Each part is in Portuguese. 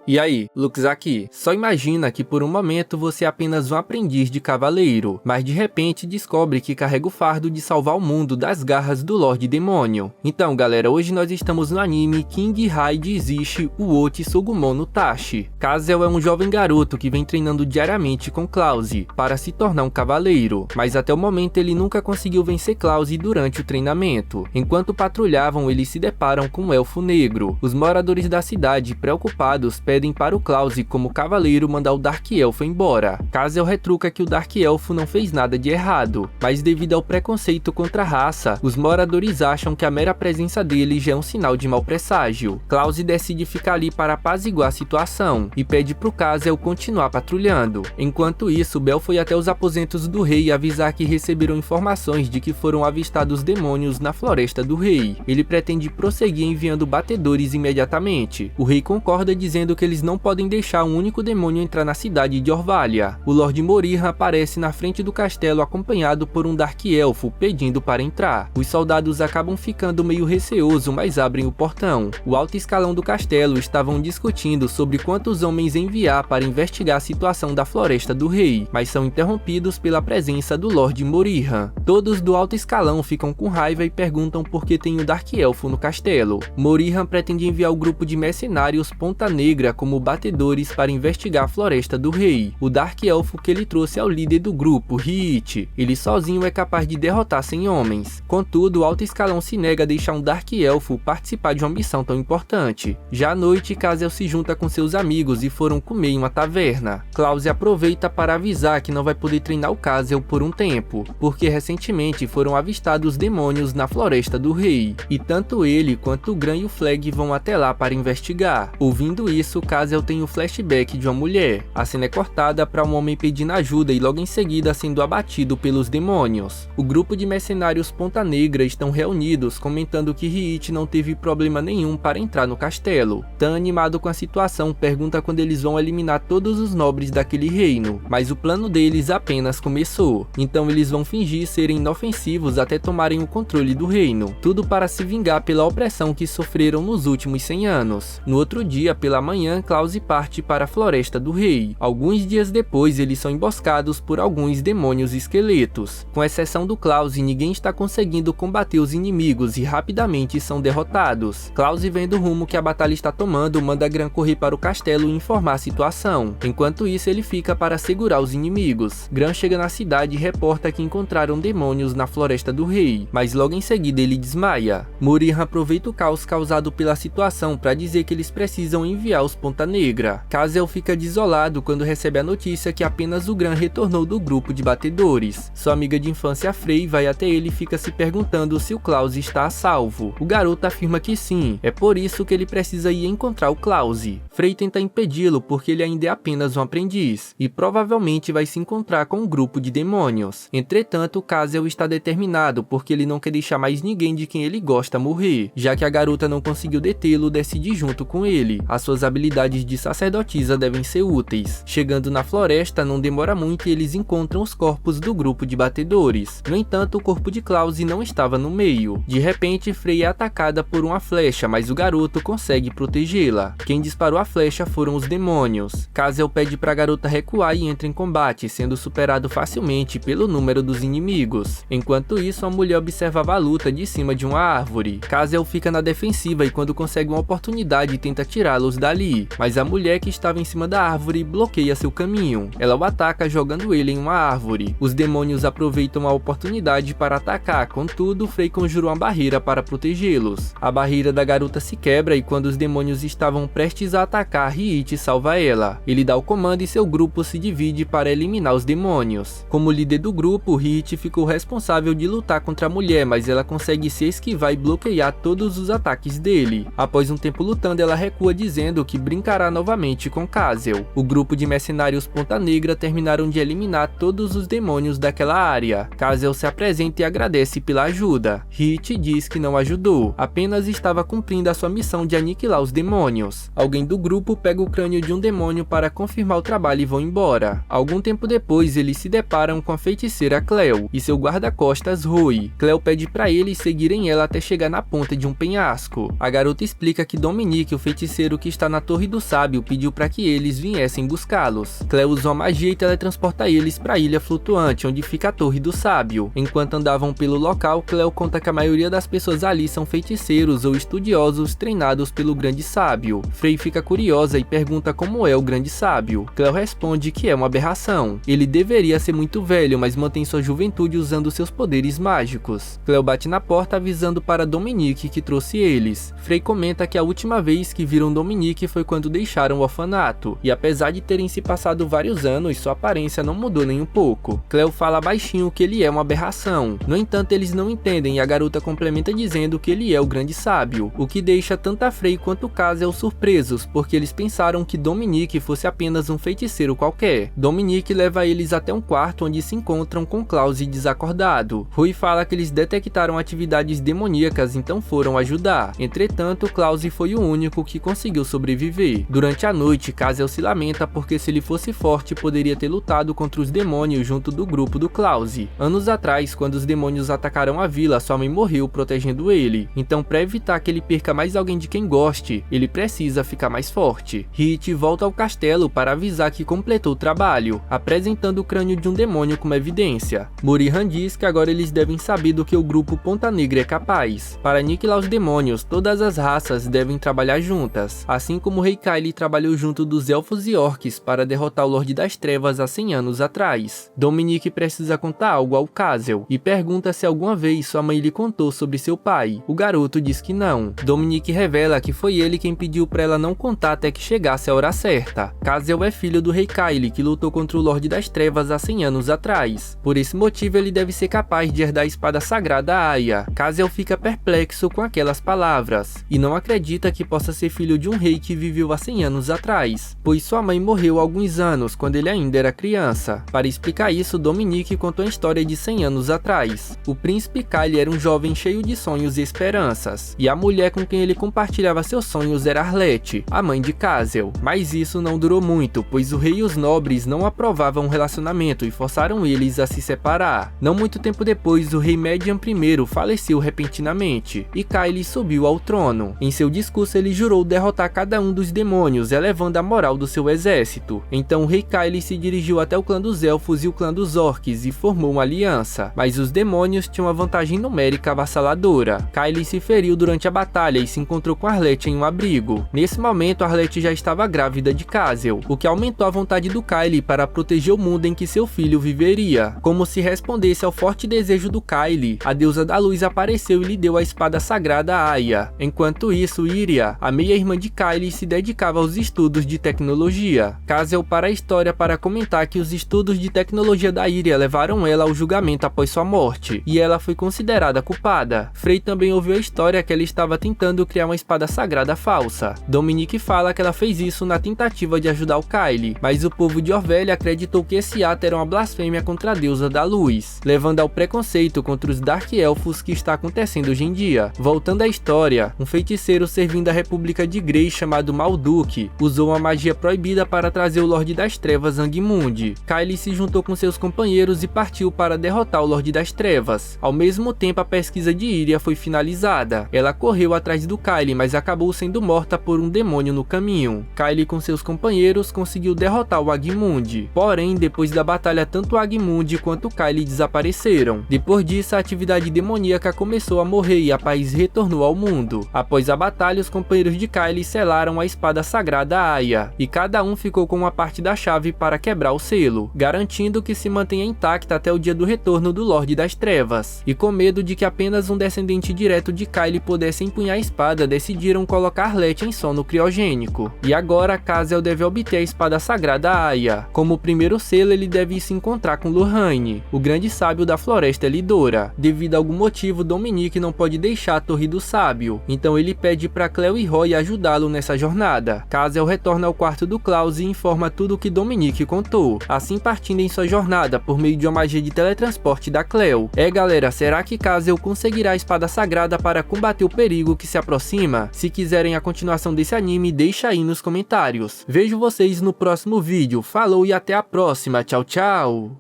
E aí, Lux aqui. Só imagina que por um momento você é apenas um aprendiz de cavaleiro, mas de repente descobre que carrega o fardo de salvar o mundo das garras do Lorde Demônio. Então galera, hoje nós estamos no anime King Raid Ishi Uochi Sugumon no Tachi. Kazel é um jovem garoto que vem treinando diariamente com Clause para se tornar um cavaleiro, mas até o momento ele nunca conseguiu vencer Clause durante o treinamento. Enquanto patrulhavam, eles se deparam com um elfo negro. Os moradores da cidade, preocupados, pedem para o Clause como cavaleiro mandar o Dark Elfo embora. Kazel retruca que o Dark Elfo não fez nada de errado, mas devido ao preconceito contra a raça, os moradores acham que a mera presença dele já é um sinal de mau presságio. Clause decide ficar ali para apaziguar a situação e pede para o Kazel continuar patrulhando. Enquanto isso, Bel foi até os aposentos do rei avisar que receberam informações de que foram avistados demônios na floresta do rei. Ele pretende prosseguir enviando batedores imediatamente. O rei concorda dizendo que eles não podem deixar um único demônio entrar na cidade de Orvalha. O Lorde Morihan aparece na frente do castelo acompanhado por um Dark Elfo pedindo para entrar. Os soldados acabam ficando meio receosos, mas abrem o portão. O alto escalão do castelo estavam discutindo sobre quantos homens enviar para investigar a situação da floresta do rei, mas são interrompidos pela presença do Lorde Morihan. Todos do alto escalão ficam com raiva e perguntam por que tem o Dark Elfo no castelo. Morihan pretende enviar o grupo de mercenários Ponta Negra como batedores para investigar a floresta do rei. O Dark Elfo que ele trouxe ao líder do grupo, Riichi. Ele sozinho é capaz de derrotar 100 homens. Contudo, o alto escalão se nega a deixar um Dark Elfo participar de uma missão tão importante. Já à noite, Kazel se junta com seus amigos e foram comer em uma taverna. Clause aproveita para avisar que não vai poder treinar o Kazel por um tempo, porque recentemente foram avistados demônios na floresta do rei, e tanto ele quanto o Gran e o Flag vão até lá para investigar. Ouvindo isso, Kazel tem o flashback de uma mulher. A cena é cortada para um homem pedindo ajuda e logo em seguida sendo abatido pelos demônios. O grupo de mercenários Ponta Negra estão reunidos comentando que Riichi não teve problema nenhum para entrar no castelo. Tão animado com a situação, pergunta quando eles vão eliminar todos os nobres daquele reino, mas o plano deles apenas começou. Então eles vão fingir serem inofensivos até tomarem o controle do reino, tudo para se vingar pela opressão que sofreram nos últimos 100 anos. No outro dia, pela manhã, Clause parte para a floresta do rei. Alguns dias depois, eles são emboscados por alguns demônios esqueletos. Com exceção do Clause, ninguém está conseguindo combater os inimigos e rapidamente são derrotados. Clause, vendo o rumo que a batalha está tomando, manda Gran correr para o castelo e informar a situação. Enquanto isso, ele fica para segurar os inimigos. Gran chega na cidade e reporta que encontraram demônios na floresta do rei, mas logo em seguida ele desmaia. Morihan aproveita o caos causado pela situação para dizer que eles precisam enviar os Ponta Negra. Kazel fica desolado quando recebe a notícia que apenas o Gran retornou do grupo de batedores. Sua amiga de infância Frey vai até ele e fica se perguntando se o Clause está a salvo. O garoto afirma que sim, é por isso que ele precisa ir encontrar o Clause. Frey tenta impedi-lo porque ele ainda é apenas um aprendiz, e provavelmente vai se encontrar com um grupo de demônios. Entretanto, Kazel está determinado porque ele não quer deixar mais ninguém de quem ele gosta morrer. Já que a garota não conseguiu detê-lo, decide ir junto com ele. As suas habilidades de sacerdotisa devem ser úteis. Chegando na floresta, não demora muito e eles encontram os corpos do grupo de batedores. No entanto, o corpo de Clause não estava no meio. De repente, Frey é atacada por uma flecha, mas o garoto consegue protegê-la. Quem disparou a flecha foram os demônios. Kazel pede para a garota recuar e entra em combate, sendo superado facilmente pelo número dos inimigos. Enquanto isso, a mulher observava a luta de cima de uma árvore. Kazel fica na defensiva e quando consegue uma oportunidade tenta tirá-los dali, mas a mulher que estava em cima da árvore bloqueia seu caminho. Ela o ataca jogando ele em uma árvore. Os demônios aproveitam a oportunidade para atacar, contudo, Frey conjurou uma barreira para protegê-los. A barreira da garota se quebra e quando os demônios estavam prestes a atacar, Riichi salva ela. Ele dá o comando e seu grupo se divide para eliminar os demônios. Como líder do grupo, Riichi ficou responsável de lutar contra a mulher, mas ela consegue se esquivar e bloquear todos os ataques dele. Após um tempo lutando, ela recua dizendo que brincará novamente com Kazel. O grupo de mercenários Ponta Negra terminaram de eliminar todos os demônios daquela área. Kazel se apresenta e agradece pela ajuda. Riichi diz que não ajudou, apenas estava cumprindo a sua missão de aniquilar os demônios. Alguém do grupo pega o crânio de um demônio para confirmar o trabalho e vão embora. Algum tempo depois, eles se deparam com a feiticeira Cleo e seu guarda-costas Rui. Cleo pede para eles seguirem ela até chegar na ponta de um penhasco. A garota explica que Dominique, o feiticeiro que está na torre Torre do Sábio pediu para que eles viessem buscá-los. Cleo usou a magia e teletransporta eles para a ilha flutuante, onde fica a Torre do Sábio. Enquanto andavam pelo local, Cleo conta que a maioria das pessoas ali são feiticeiros ou estudiosos treinados pelo Grande Sábio. Frey fica curiosa e pergunta como é o Grande Sábio. Cleo responde que é uma aberração. Ele deveria ser muito velho, mas mantém sua juventude usando seus poderes mágicos. Cleo bate na porta avisando para Dominique que trouxe eles. Frey comenta que a última vez que viram Dominique foi quando deixaram o orfanato, e apesar de terem se passado vários anos, sua aparência não mudou nem um pouco. Cleo fala baixinho que ele é uma aberração. No entanto, eles não entendem e a garota complementa dizendo que ele é o Grande Sábio, o que deixa tanto a Frey quanto o Cazel surpresos, porque eles pensaram que Dominique fosse apenas um feiticeiro qualquer. Dominique leva eles até um quarto onde se encontram com Klaus desacordado. Rui fala que eles detectaram atividades demoníacas, então foram ajudar. Entretanto, Klaus foi o único que conseguiu sobreviver. Durante a noite, Cazel se lamenta porque se ele fosse forte, poderia ter lutado contra os demônios junto do grupo do Klaus. Anos atrás, quando os demônios atacaram a vila, sua mãe morreu protegendo ele. Então, para evitar que ele perca mais alguém de quem goste, ele precisa ficar mais forte. Hit volta ao castelo para avisar que completou o trabalho, apresentando o crânio de um demônio como evidência. Morihan diz que agora eles devem saber do que o grupo Ponta Negra é capaz. Para aniquilar os demônios, todas as raças devem trabalhar juntas, assim como o Rei Kyle trabalhou junto dos Elfos e Orcs para derrotar o Lorde das Trevas há 100 anos atrás. Dominique precisa contar algo ao Cazel e pergunta se alguma vez sua mãe lhe contou sobre seu pai. O garoto diz que não. Dominique revela que foi ele quem pediu para ela não contar até que chegasse a hora certa. Cazel é filho do Rei Kyle, que lutou contra o Lorde das Trevas há 100 anos atrás. Por esse motivo, ele deve ser capaz de herdar a espada sagrada a Aya. Cazel fica perplexo com aquelas palavras e não acredita que possa ser filho de um rei que viveu há 100 anos atrás, pois sua mãe morreu há alguns anos, quando ele ainda era criança. Para explicar isso, Dominique contou a história de 100 anos atrás. O príncipe Kyle era um jovem cheio de sonhos e esperanças, e a mulher com quem ele compartilhava seus sonhos era Arlette, a mãe de Cazel. Mas isso não durou muito, pois o rei e os nobres não aprovavam o relacionamento e forçaram eles a se separar. Não muito tempo depois, o rei Median I faleceu repentinamente, e Kyle subiu ao trono. Em seu discurso, ele jurou derrotar cada um dos demônios, elevando a moral do seu exército. Então o rei Kyle se dirigiu até o clã dos Elfos e o clã dos Orcs e formou uma aliança, mas os demônios tinham uma vantagem numérica avassaladora. Kyle se feriu durante a batalha e se encontrou com Arlette em um abrigo. Nesse momento, Arlette já estava grávida de Cazel, o que aumentou a vontade do Kyle para proteger o mundo em que seu filho viveria. Como se respondesse ao forte desejo do Kyle, a deusa da luz apareceu e lhe deu a espada sagrada Aya. Enquanto isso, Iria, a meia-irmã de Kyle, se dedicava aos estudos de tecnologia. Cazel para a história para comentar que os estudos de tecnologia da Iria levaram ela ao julgamento após sua morte, e ela foi considerada culpada. Frey também ouviu a história que ela estava tentando criar uma espada sagrada falsa. Dominique fala que ela fez isso na tentativa de ajudar o Kyle, mas o povo de Orvelha acreditou que esse ato era uma blasfêmia contra a deusa da luz, levando ao preconceito contra os Dark Elfos que está acontecendo hoje em dia. Voltando à história, um feiticeiro servindo a República de Grey chamado Malduk usou uma magia proibida para trazer o Lorde das Trevas Angmund. Kyle se juntou com seus companheiros e partiu para derrotar o Lorde das Trevas. Ao mesmo tempo, a pesquisa de Iria foi finalizada. Ela correu atrás do Kyle, mas acabou sendo morta por um demônio no caminho. Kyle com seus companheiros conseguiu derrotar o Angmund. Porém, depois da batalha, tanto o Angmund quanto o Kyle desapareceram. Depois disso, a atividade demoníaca começou a morrer e a paz retornou ao mundo. Após a batalha, os companheiros de Kyle selaram a espada sagrada Aya, e cada um ficou com uma parte da chave para quebrar o selo, garantindo que se mantenha intacta até o dia do retorno do Lorde das Trevas. E com medo de que apenas um descendente direto de Kyle pudesse empunhar a espada, decidiram colocar Arlette em sono criogênico. E agora, Cazel deve obter a espada sagrada Aya. Como primeiro selo, ele deve se encontrar com Lorraine, o grande sábio da Floresta Elidora. Devido a algum motivo, Dominique não pode deixar a Torre do Sábio, então ele pede para Cleo e Roy ajudá-lo nessa jornada. Cazel retorna ao quarto do Klaus e informa tudo o que Dominique contou, assim partindo em sua jornada por meio de uma magia de teletransporte da Cleo. Galera, será que Cazel conseguirá a espada sagrada para combater o perigo que se aproxima? Se quiserem a continuação desse anime, deixa aí nos comentários. Vejo vocês no próximo vídeo. Falou e até a próxima. Tchau, tchau!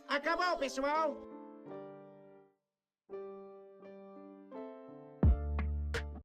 Acabou, pessoal!